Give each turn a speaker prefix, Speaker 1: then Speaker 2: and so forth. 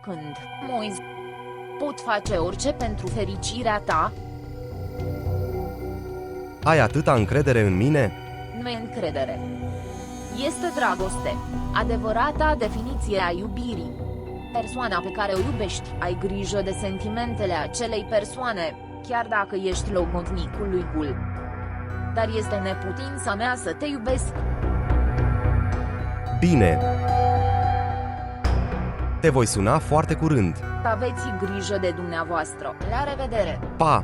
Speaker 1: oricând, Moise. Pot face orice pentru fericirea ta?
Speaker 2: Ai atâta încredere în mine?
Speaker 1: Nu e încredere. Este dragoste. Adevărata definiție a iubirii. Persoana pe care o iubești, ai grijă de sentimentele acelei persoane, chiar dacă ești logodnicul lui Gul. Dar este neputința mea să te iubesc.
Speaker 2: Bine. Te voi suna foarte curând.
Speaker 1: Aveți grijă de dumneavoastră. La revedere!
Speaker 2: Pa!